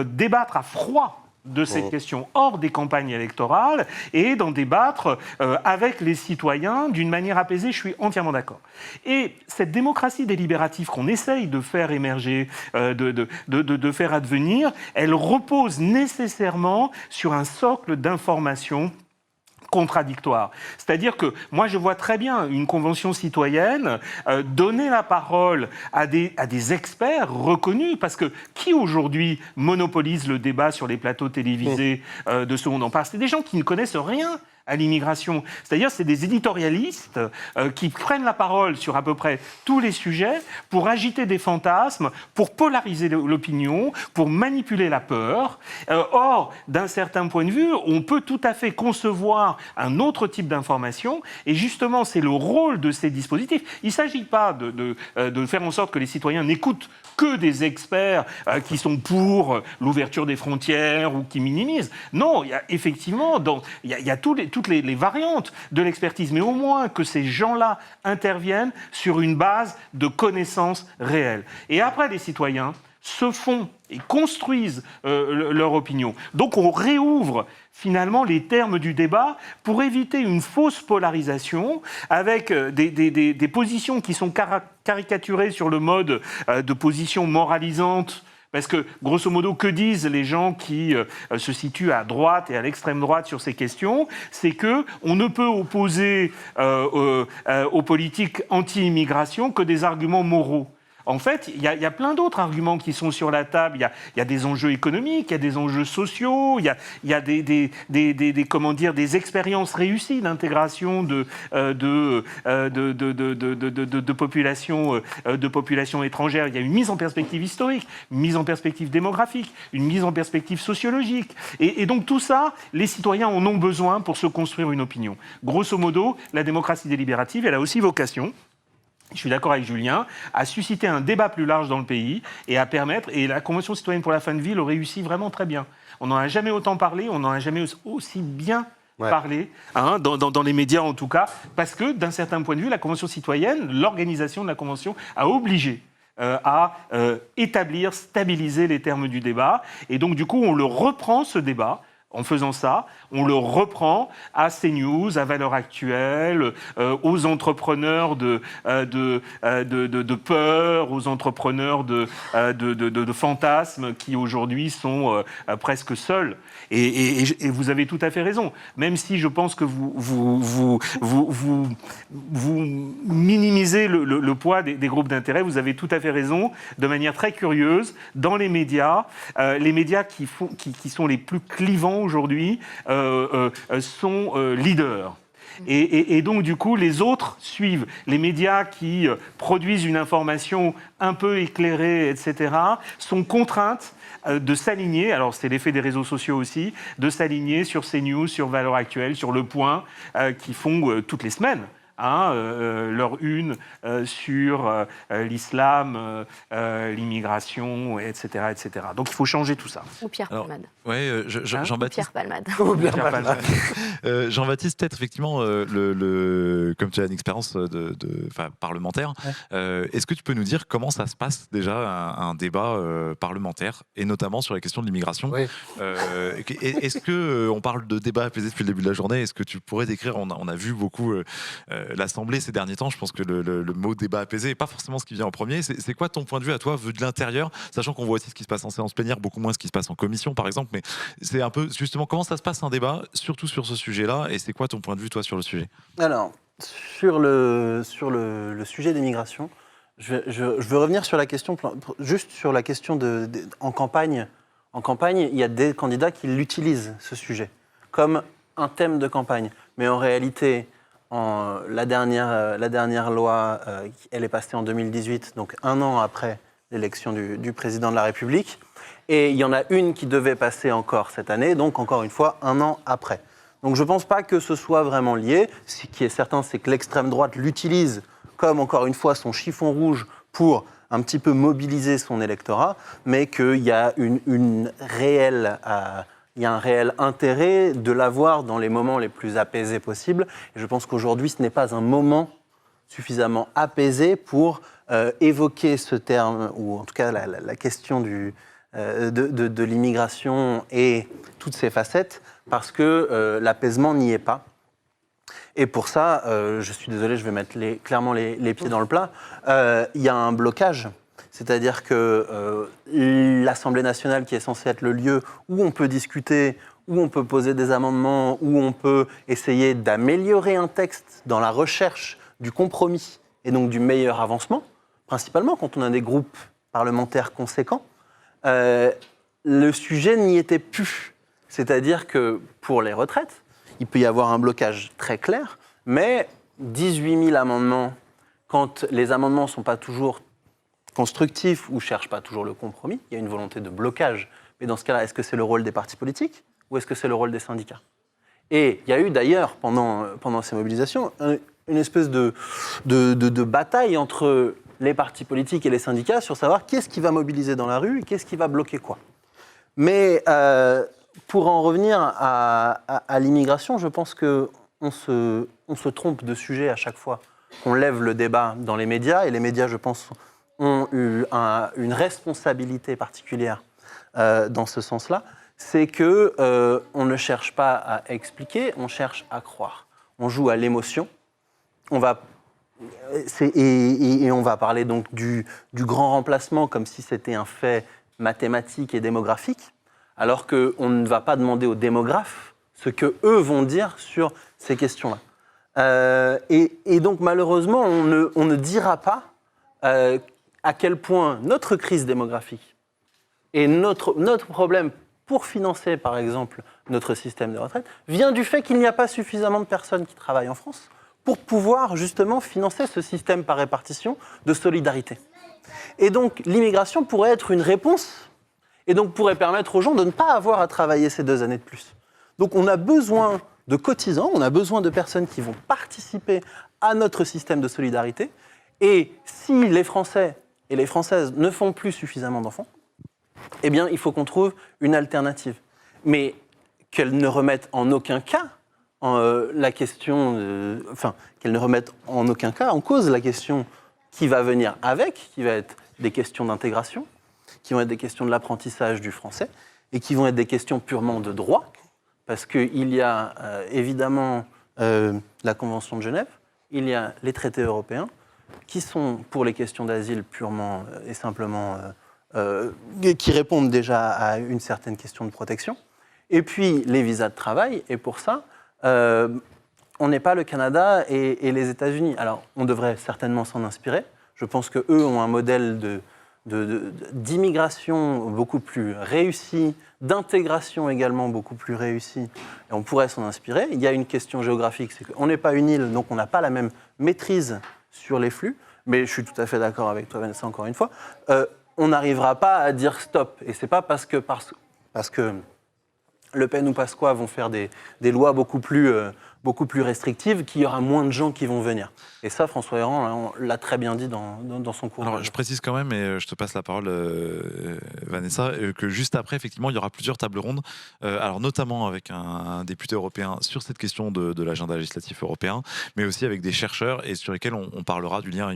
[SPEAKER 2] débattre à froid de cette question hors des campagnes électorales et d'en débattre avec les citoyens d'une manière apaisée, je suis entièrement d'accord. Et cette démocratie délibérative qu'on essaye de faire émerger, de faire advenir, elle repose nécessairement sur un socle d'informations contradictoire. C'est-à-dire que moi, je vois très bien une convention citoyenne donner la parole à des experts reconnus, parce que qui aujourd'hui monopolise le débat sur les plateaux télévisés de ce monde en parle? C'est des gens qui ne connaissent rien à l'immigration. C'est-à-dire, c'est des éditorialistes qui prennent la parole sur à peu près tous les sujets pour agiter des fantasmes, pour polariser l'opinion, pour manipuler la peur. Or, d'un certain point de vue, on peut tout à fait concevoir un autre type d'information, et justement, c'est le rôle de ces dispositifs. Il ne s'agit pas de faire en sorte que les citoyens n'écoutent que des experts qui sont pour l'ouverture des frontières ou qui minimisent. Non, il y a effectivement, il y a toutes les variantes de l'expertise, mais au moins que ces gens-là interviennent sur une base de connaissances réelles. Et après, les citoyens se font et construisent leur opinion. Donc on réouvre finalement les termes du débat pour éviter une fausse polarisation avec des positions qui sont caricaturées sur le mode de position moralisante. Parce que, grosso modo, que disent les gens qui se situent à droite et à l'extrême droite sur ces questions? C'est qu'on ne peut opposer aux politiques anti-immigration que des arguments moraux. En fait, il y a plein d'autres arguments qui sont sur la table. Il y a des enjeux économiques, il y a des enjeux sociaux, il y a des expériences réussies d'intégration de populations étrangères. Il y a une mise en perspective historique, une mise en perspective démographique, une mise en perspective sociologique. Et donc tout ça, les citoyens en ont besoin pour se construire une opinion. Grosso modo, la démocratie délibérative, elle a aussi vocation, je suis d'accord avec Julien, à susciter un débat plus large dans le pays et à permettre, et la Convention citoyenne pour la fin de vie le réussit vraiment très bien. On n'en a jamais autant parlé, on n'en a jamais aussi bien parlé, dans les médias en tout cas, parce que d'un certain point de vue, la Convention citoyenne, l'organisation de la Convention a obligé à établir, stabiliser les termes du débat, et donc du coup on le reprend ce débat. En faisant ça, on le reprend à CNews, à Valeurs Actuelles, aux entrepreneurs de peur, aux entrepreneurs de fantasmes qui aujourd'hui sont presque seuls. Et vous avez tout à fait raison. Même si je pense que vous minimisez le poids des groupes d'intérêt, vous avez tout à fait raison. De manière très curieuse, dans les médias qui sont les plus clivants aujourd'hui sont leaders. Et donc, du coup, les autres suivent. Les médias qui produisent une information un peu éclairée, etc., sont contraintes de s'aligner, alors c'est l'effet des réseaux sociaux aussi, de s'aligner sur CNews, sur Valeurs Actuelles, sur Le Point, qui font toutes les semaines leur une sur l'islam, l'immigration, etc., etc. Donc il faut changer tout ça.
[SPEAKER 4] Ou Pierre Palmade.
[SPEAKER 1] Oui, Jean-Baptiste.
[SPEAKER 4] Pierre Palmade.
[SPEAKER 1] Jean-Baptiste, peut-être effectivement, comme tu as une expérience parlementaire, est-ce que tu peux nous dire comment ça se passe déjà un débat parlementaire, et notamment sur la question de l'immigration? Est-ce qu'on parle de débat apaisé depuis le début de la journée? Est-ce que tu pourrais décrire, on a vu beaucoup l'Assemblée ces derniers temps, je pense que le mot débat apaisé n'est pas forcément ce qui vient en premier. C'est quoi ton point de vue à toi, vu de l'intérieur, sachant qu'on voit aussi ce qui se passe en séance plénière, beaucoup moins ce qui se passe en commission par exemple, mais c'est un peu justement comment ça se passe un débat, surtout sur ce sujet-là, et c'est quoi ton point de vue toi sur le sujet?
[SPEAKER 5] Alors, sur le sujet des migrations, je veux revenir sur la question, juste sur la question en campagne. En campagne, il y a des candidats qui l'utilisent, ce sujet, comme un thème de campagne. Mais en réalité, la dernière loi, elle est passée en 2018, donc un an après l'élection du président de la République. Et il y en a une qui devait passer encore cette année, donc encore une fois, un an après. Donc je ne pense pas que ce soit vraiment lié. Ce qui est certain, c'est que l'extrême droite l'utilise comme, encore une fois, son chiffon rouge pour un petit peu mobiliser son électorat, mais qu'il y a il y a un réel intérêt de l'avoir dans les moments les plus apaisés possibles. Et je pense qu'aujourd'hui, ce n'est pas un moment suffisamment apaisé pour évoquer ce terme, ou en tout cas la question de l'immigration et toutes ses facettes, parce que l'apaisement n'y est pas. Et pour ça, je suis désolé, je vais mettre clairement les pieds dans le plat, il y a un blocage. C'est-à-dire que l'Assemblée nationale, qui est censée être le lieu où on peut discuter, où on peut poser des amendements, où on peut essayer d'améliorer un texte dans la recherche du compromis et donc du meilleur avancement, principalement quand on a des groupes parlementaires conséquents, le sujet n'y était plus. C'est-à-dire que pour les retraites, il peut y avoir un blocage très clair, mais 18 000 amendements, quand les amendements ne sont pas toujours constructifs ou ne cherchent pas toujours le compromis, il y a une volonté de blocage. Mais dans ce cas-là, est-ce que c'est le rôle des partis politiques ou est-ce que c'est le rôle des syndicats ? Et il y a eu d'ailleurs, pendant ces mobilisations, une espèce de bataille entre les partis politiques et les syndicats sur savoir qui est-ce qui va mobiliser dans la rue et qui est-ce qui va bloquer quoi. Mais pour en revenir à l'immigration, je pense qu'on se trompe de sujet à chaque fois qu'on lève le débat dans les médias. Et les médias, je pense, ont eu une responsabilité particulière dans ce sens-là. C'est qu'on ne cherche pas à expliquer, on cherche à croire. On joue à l'émotion. On va parler donc du grand remplacement comme si c'était un fait mathématique et démographique, alors qu'on ne va pas demander aux démographes ce qu'eux vont dire sur ces questions-là. Et donc malheureusement, on ne dira pas à quel point notre crise démographique et notre problème pour financer, par exemple, notre système de retraite, vient du fait qu'il n'y a pas suffisamment de personnes qui travaillent en France pour pouvoir justement financer ce système par répartition de solidarité. Et donc l'immigration pourrait être une réponse et donc pourrait permettre aux gens de ne pas avoir à travailler ces 2 années de plus. Donc on a besoin de cotisants, on a besoin de personnes qui vont participer à notre système de solidarité. Et si les Français et les Françaises ne font plus suffisamment d'enfants, eh bien il faut qu'on trouve une alternative. Mais qu'elle ne remette en aucun cas la question, qu'elle ne remette en aucun cas en cause la question qui va venir avec, qui va être des questions d'intégration, qui vont être des questions de l'apprentissage du français et qui vont être des questions purement de droit, parce qu'il y a évidemment la Convention de Genève, il y a les traités européens, qui sont pour les questions d'asile purement et simplement, qui répondent déjà à une certaine question de protection, et puis les visas de travail, et pour ça, on n'est pas le Canada et les États-Unis. Alors, on devrait certainement s'en inspirer. Je pense qu'eux ont un modèle d'immigration beaucoup plus réussi, d'intégration également beaucoup plus réussi, et on pourrait s'en inspirer. Il y a une question géographique, c'est qu'on n'est pas une île, donc on n'a pas la même maîtrise sur les flux, mais je suis tout à fait d'accord avec toi, Vanessa, encore une fois. On n'arrivera pas à dire stop, et c'est pas parce que Le Pen ou Pasqua vont faire des lois beaucoup plus restrictives qu'il y aura moins de gens qui vont venir. Et ça, François Héran l'a très bien dit dans son cours.
[SPEAKER 1] Alors, je précise quand même, et je te passe la parole, Vanessa, que juste après, effectivement, il y aura plusieurs tables rondes, alors notamment avec un député européen sur cette question de l'agenda législatif européen, mais aussi avec des chercheurs et sur lesquels on parlera du lien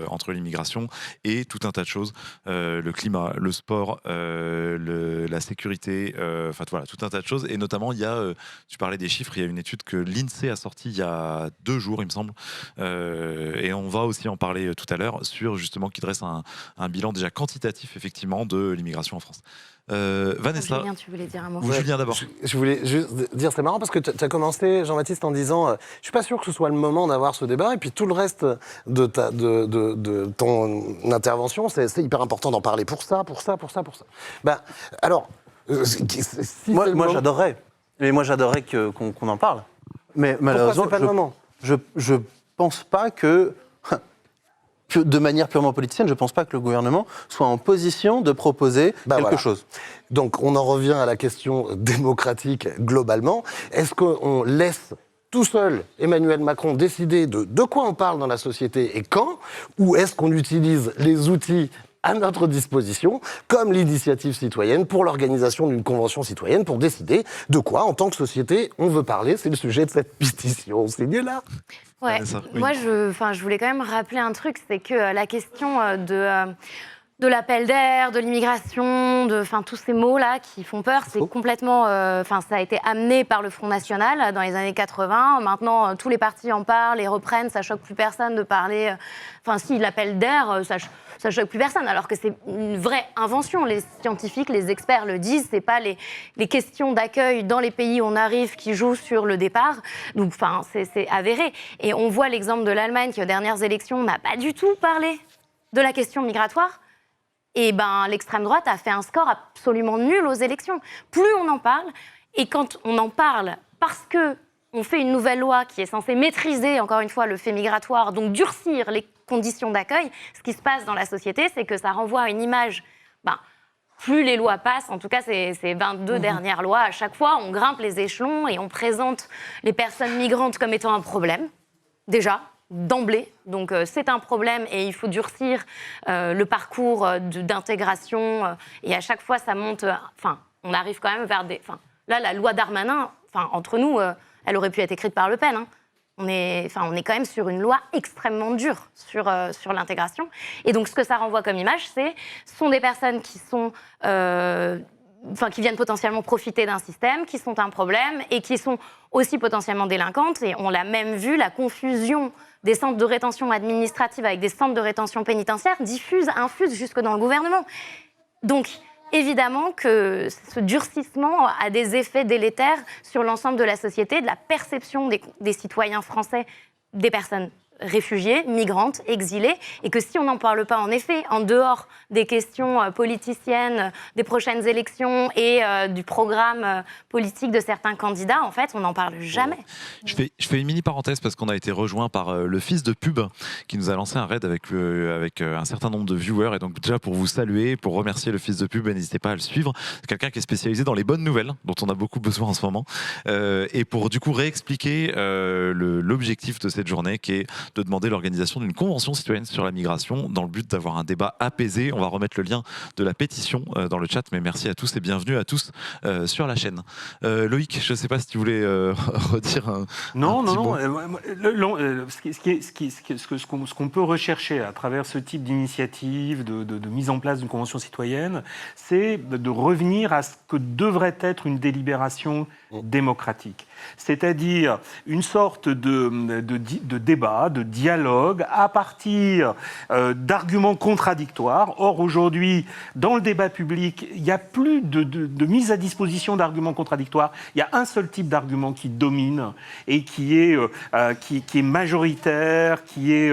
[SPEAKER 1] entre l'immigration et tout un tas de choses, le climat, le sport, la sécurité, enfin voilà, tout un tas de choses. Et notamment, il y a, tu parlais des chiffres, il y a une étude que l'INSEE a sortie il y a 2 jours, il me semble, et on va aussi en parler tout à l'heure, sur justement qui dresse un bilan déjà quantitatif effectivement de l'immigration en France. Vanessa,
[SPEAKER 4] Julien, tu voulais dire un mot?
[SPEAKER 1] ou Julien d'abord.
[SPEAKER 3] Je voulais juste dire, c'est marrant parce que tu as commencé, Jean-Baptiste, en disant je suis pas sûr que ce soit le moment d'avoir ce débat, et puis tout le reste de ton intervention, c'est hyper important d'en parler pour ça. Ben, alors,
[SPEAKER 5] moi j'adorerais. Mais moi j'adorerais qu'on en parle. Mais malheureusement,
[SPEAKER 3] c'est pas le moment.
[SPEAKER 5] Je pense pas que de manière purement politicienne, je pense pas que le gouvernement soit en position de proposer quelque chose.
[SPEAKER 3] Donc on en revient à la question démocratique globalement. Est-ce qu'on laisse tout seul Emmanuel Macron décider de quoi on parle dans la société et quand, ou est-ce qu'on utilise les outils à notre disposition, comme l'initiative citoyenne, pour l'organisation d'une convention citoyenne, pour décider de quoi, en tant que société, on veut parler? C'est le sujet de cette pétition. Signez-la.
[SPEAKER 4] Ouais.
[SPEAKER 1] Oui.
[SPEAKER 4] Moi, je voulais quand même rappeler un truc, c'est que la question de l'appel d'air, de l'immigration, enfin tous ces mots-là qui font peur, c'est complètement... ça a été amené par le Front National dans les années 80. Maintenant, tous les partis en parlent et reprennent. Ça choque plus personne de parler... si l'appel d'air, ça choque plus personne. Alors que c'est une vraie invention. Les scientifiques, les experts le disent. C'est pas les questions d'accueil dans les pays où on arrive qui jouent sur le départ. Donc, c'est avéré. Et on voit l'exemple de l'Allemagne qui, aux dernières élections, n'a pas du tout parlé de la question migratoire. Et l'extrême droite a fait un score absolument nul aux élections. Plus on en parle, et quand on en parle parce qu'on fait une nouvelle loi qui est censée maîtriser, encore une fois, le fait migratoire, donc durcir les conditions d'accueil, ce qui se passe dans la société, c'est que ça renvoie à une image... plus les lois passent, en tout cas ces 22 dernières lois, à chaque fois, on grimpe les échelons et on présente les personnes migrantes comme étant un problème, déjà, d'emblée. Donc c'est un problème et il faut durcir le parcours d'intégration. Et à chaque fois, ça monte... on arrive quand même vers des... Là, la loi Darmanin, entre nous, elle aurait pu être écrite par Le Pen. Hein. On est quand même sur une loi extrêmement dure sur l'intégration. Et donc, ce que ça renvoie comme image, ce sont des personnes qui sont... qui viennent potentiellement profiter d'un système, qui sont un problème et qui sont aussi potentiellement délinquantes. Et on l'a même vu, la confusion des centres de rétention administrative avec des centres de rétention pénitentiaire infuse jusque dans le gouvernement. Donc, évidemment que ce durcissement a des effets délétères sur l'ensemble de la société, de la perception des citoyens français, des personnes réfugiées, migrantes, exilées, et que si on n'en parle pas, en effet, en dehors des questions politiciennes, des prochaines élections et du programme politique de certains candidats, en fait, on n'en parle jamais.
[SPEAKER 1] Je fais une mini parenthèse parce qu'on a été rejoint par le fils de pub qui nous a lancé un raid avec un certain nombre de viewers, et donc déjà pour vous saluer, pour remercier le fils de pub, n'hésitez pas à le suivre. C'est quelqu'un qui est spécialisé dans les bonnes nouvelles, dont on a beaucoup besoin en ce moment, et pour du coup réexpliquer l'objectif de cette journée qui est de demander l'organisation d'une convention citoyenne sur la migration dans le but d'avoir un débat apaisé. On va remettre le lien de la pétition dans le chat, mais merci à tous et bienvenue à tous sur la chaîne. Loïc, je ne sais pas si tu voulais redire un petit mot.
[SPEAKER 2] Ce qu'on peut rechercher à travers ce type d'initiative, de mise en place d'une convention citoyenne, c'est de revenir à ce que devrait être une délibération démocratique. C'est-à-dire une sorte de débat, de dialogue à partir d'arguments contradictoires. Or, aujourd'hui, dans le débat public, il n'y a plus de mise à disposition d'arguments contradictoires. Il y a un seul type d'argument qui domine et qui est majoritaire, qui est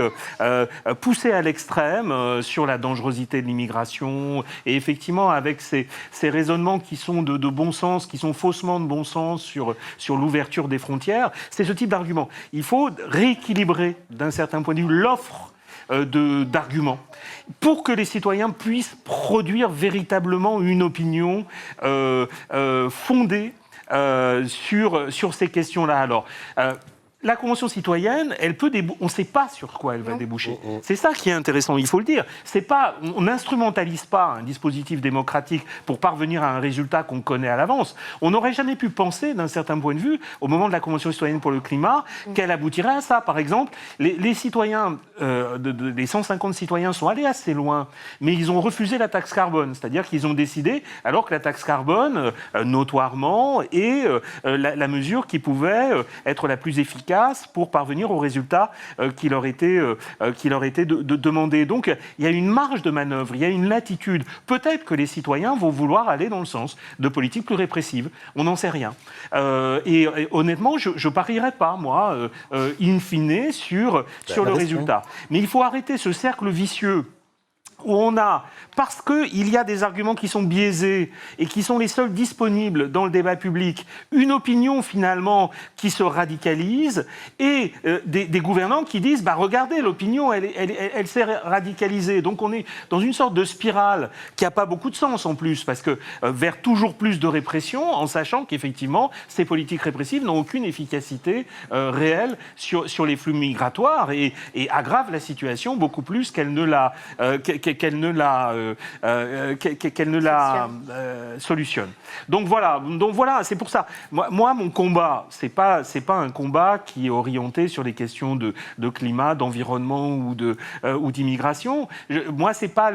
[SPEAKER 2] poussé à l'extrême sur la dangerosité de l'immigration. Et effectivement, avec ces raisonnements qui sont de bon sens, qui sont faussement de bon sens sur l'ouverture des frontières, c'est ce type d'argument. Il faut rééquilibrer, d'un certain point de vue, l'offre d'arguments pour que les citoyens puissent produire véritablement une opinion fondée sur ces questions-là. Alors, la Convention citoyenne, on ne sait pas sur quoi elle va déboucher. C'est ça qui est intéressant, il faut le dire. On n'instrumentalise pas un dispositif démocratique pour parvenir à un résultat qu'on connaît à l'avance. On n'aurait jamais pu penser, d'un certain point de vue, au moment de la Convention citoyenne pour le climat, qu'elle aboutirait à ça. Par exemple, les citoyens, les 150 citoyens sont allés assez loin, mais ils ont refusé la taxe carbone. C'est-à-dire qu'ils ont décidé, alors que la taxe carbone, notoirement, est la mesure qui pouvait être la plus efficace pour parvenir aux résultats qui leur étaient demandés. Donc, il y a une marge de manœuvre, il y a une latitude. Peut-être que les citoyens vont vouloir aller dans le sens de politiques plus répressives. On n'en sait rien. Et honnêtement, je ne parierais pas, moi, in fine, sur le résultat. Mais il faut arrêter ce cercle vicieux où on a, parce qu'il y a des arguments qui sont biaisés et qui sont les seuls disponibles dans le débat public, une opinion finalement qui se radicalise et des gouvernants qui disent regardez, l'opinion elle s'est radicalisée. Donc on est dans une sorte de spirale qui n'a pas beaucoup de sens en plus, parce que vers toujours plus de répression, en sachant qu'effectivement ces politiques répressives n'ont aucune efficacité réelle sur les flux migratoires et aggravent la situation beaucoup plus qu'elles ne qu'elle ne la, solutionne. Donc voilà, c'est pour ça. Moi, mon combat, c'est pas un combat qui est orienté sur les questions de climat, d'environnement ou d'immigration. Moi, c'est pas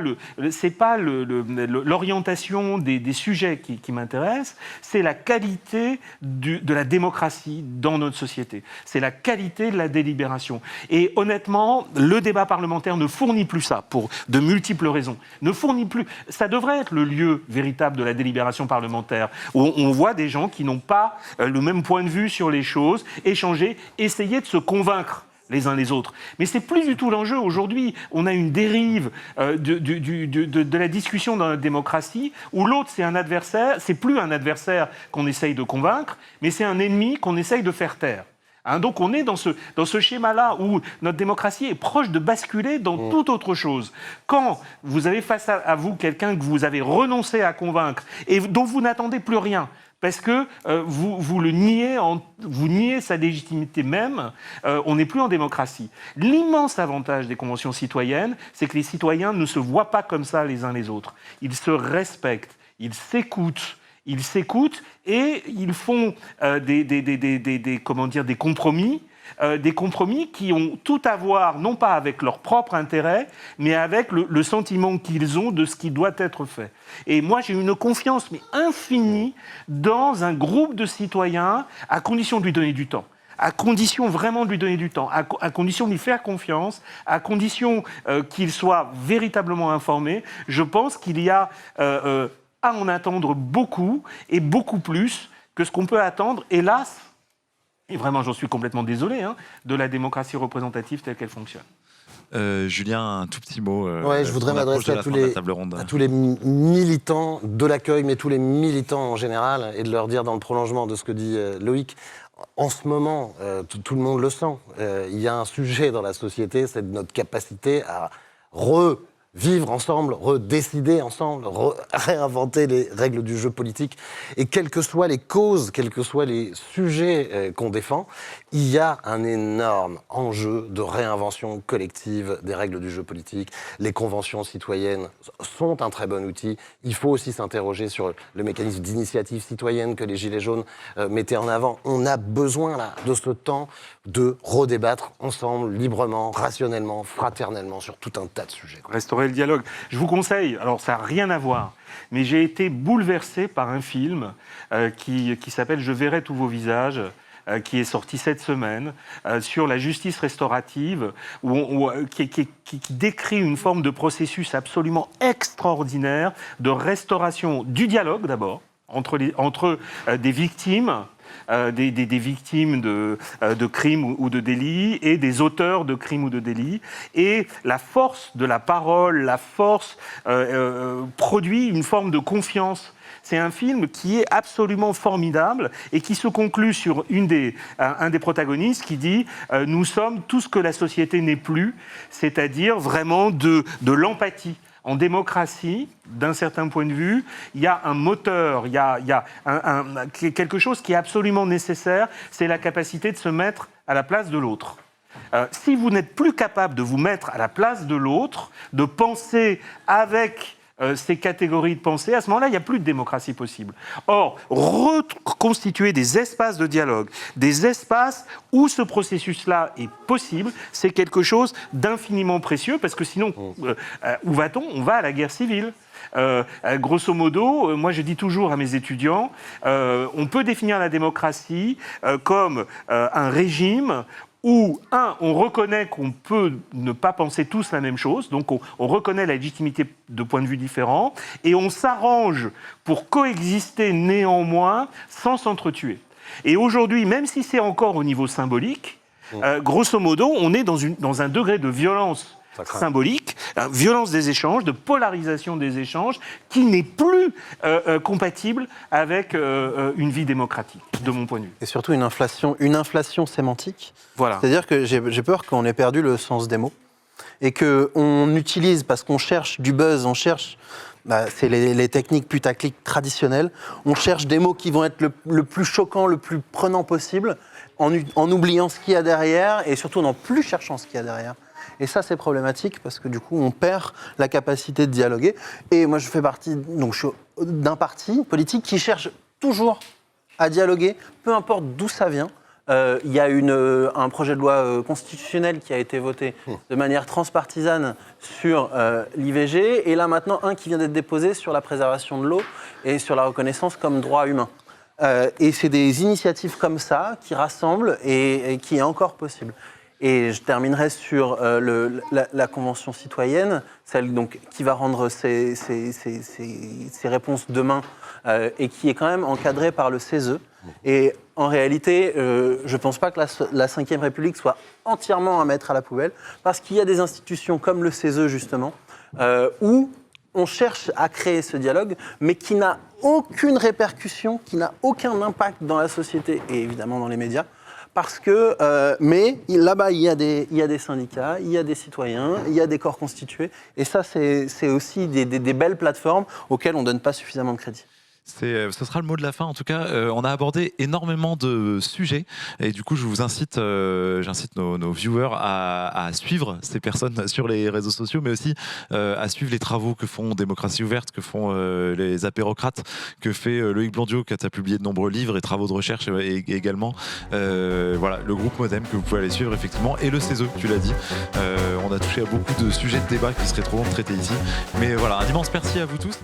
[SPEAKER 2] l'orientation des sujets qui m'intéresse, c'est la qualité de la démocratie dans notre société. C'est la qualité de la délibération. Et honnêtement, le débat parlementaire ne fournit plus ça, pour de multiples raisons. Ne fournit plus. Ça devrait être le lieu véritable de la délibération parlementaire, où on voit des gens qui n'ont pas le même point de vue sur les choses, échanger, essayer de se convaincre les uns les autres. Mais c'est plus du tout l'enjeu. Aujourd'hui, on a une dérive de la discussion dans notre démocratie, où l'autre, c'est un adversaire, c'est plus un adversaire qu'on essaye de convaincre, mais c'est un ennemi qu'on essaye de faire taire. Donc on est dans ce schéma-là où notre démocratie est proche de basculer dans toute autre chose. Quand vous avez face à vous quelqu'un que vous avez renoncé à convaincre et dont vous n'attendez plus rien, parce que vous le niez, vous niez sa légitimité même, on n'est plus en démocratie. L'immense avantage des conventions citoyennes, c'est que les citoyens ne se voient pas comme ça les uns les autres. Ils se respectent, ils s'écoutent et ils font des compromis. Des compromis qui ont tout à voir, non pas avec leur propre intérêt, mais avec le sentiment qu'ils ont de ce qui doit être fait. Et moi, j'ai une confiance infinie dans un groupe de citoyens, à condition de lui donner du temps. À condition vraiment de lui donner du temps, à condition de lui faire confiance, à condition qu'il soit véritablement informé. Je pense qu'il y a à en attendre beaucoup, et beaucoup plus que ce qu'on peut attendre, hélas, et vraiment j'en suis complètement désolé, de la démocratie représentative telle qu'elle fonctionne.
[SPEAKER 1] Julien, un tout petit mot.
[SPEAKER 3] Je voudrais m'adresser à tous les militants de l'accueil, mais tous les militants en général, et de leur dire dans le prolongement de ce que dit Loïc, en ce moment, tout le monde le sent, il y a un sujet dans la société, c'est notre capacité à vivre ensemble, redécider ensemble, réinventer les règles du jeu politique. Et quelles que soient les causes, quels que soient les sujets qu'on défend, il y a un énorme enjeu de réinvention collective des règles du jeu politique. Les conventions citoyennes sont un très bon outil. Il faut aussi s'interroger sur le mécanisme d'initiative citoyenne que les Gilets jaunes mettaient en avant. On a besoin là, de ce temps de redébattre ensemble, librement, rationnellement, fraternellement, sur tout un tas de sujets.
[SPEAKER 2] Restaurer le dialogue. Je vous conseille, alors ça n'a rien à voir, mais j'ai été bouleversé par un film qui s'appelle « Je verrai tous vos visages », qui est sorti cette semaine, sur la justice restaurative, qui décrit une forme de processus absolument extraordinaire de restauration du dialogue d'abord, entre des victimes, des victimes de crimes ou de délits et des auteurs de crimes ou de délits. Et la force de la parole, la force produit une forme de confiance. C'est un film qui est absolument formidable et qui se conclut sur un des protagonistes qui dit « Nous sommes tout ce que la société n'est plus », c'est-à-dire vraiment de l'empathie. En démocratie, d'un certain point de vue, il y a un moteur, il y a quelque chose qui est absolument nécessaire, c'est la capacité de se mettre à la place de l'autre. Si vous n'êtes plus capable de vous mettre à la place de l'autre, de penser avec ces catégories de pensée, à ce moment-là, il n'y a plus de démocratie possible. Or, reconstituer des espaces de dialogue, des espaces où ce processus-là est possible, c'est quelque chose d'infiniment précieux, parce que sinon, où va-t-on ? On va à la guerre civile. Grosso modo, moi je dis toujours à mes étudiants, on peut définir la démocratie comme un régime où, on reconnaît qu'on peut ne pas penser tous la même chose, donc on reconnaît la légitimité de points de vue différents, et on s'arrange pour coexister néanmoins sans s'entretuer. Et aujourd'hui, même si c'est encore au niveau symbolique, grosso modo, on est dans un degré de violence symbolique, violence des échanges, de polarisation des échanges, qui n'est plus compatible avec une vie démocratique, de mon point de vue.
[SPEAKER 5] Et surtout une inflation sémantique.
[SPEAKER 2] Voilà.
[SPEAKER 5] C'est-à-dire que j'ai peur qu'on ait perdu le sens des mots et qu'on utilise, parce qu'on cherche du buzz, on cherche... c'est les techniques putaclic traditionnelles. On cherche des mots qui vont être le plus choquant, le plus prenant possible, en oubliant ce qu'il y a derrière et surtout en plus cherchant ce qu'il y a derrière. Et ça, c'est problématique parce que du coup, on perd la capacité de dialoguer. Et moi, je fais partie d'un parti politique qui cherche toujours à dialoguer, peu importe d'où ça vient. Il y a un projet de loi constitutionnel qui a été voté de manière transpartisane sur l'IVG, et là maintenant un qui vient d'être déposé sur la préservation de l'eau et sur la reconnaissance comme droit humain. Et c'est des initiatives comme ça qui rassemblent et qui est encore possible. Et je terminerai sur la Convention citoyenne, celle donc, qui va rendre ses réponses demain et qui est quand même encadrée par le CESE. Et en réalité, je ne pense pas que la Ve République soit entièrement à mettre à la poubelle, parce qu'il y a des institutions comme le CESE, justement, où on cherche à créer ce dialogue, mais qui n'a aucune répercussion, qui n'a aucun impact dans la société et évidemment dans les médias. Parce que, mais là-bas, il y a des syndicats, il y a des citoyens, il y a des corps constitués. Et ça, c'est aussi des belles plateformes auxquelles on ne donne pas suffisamment de crédit.
[SPEAKER 1] Ce sera le mot de la fin. En tout cas, on a abordé énormément de sujets et du coup, je vous incite, j'incite nos viewers à suivre ces personnes sur les réseaux sociaux, mais aussi à suivre les travaux que font Démocratie Ouverte, que font les apérocrates, que fait Loïc Blondiot, qui a publié de nombreux livres et travaux de recherche également. Voilà, le groupe Modem que vous pouvez aller suivre effectivement, et le CESE, tu l'as dit. On a touché à beaucoup de sujets de débat qui seraient trop longs de traiter ici. Mais voilà, un immense merci à vous tous.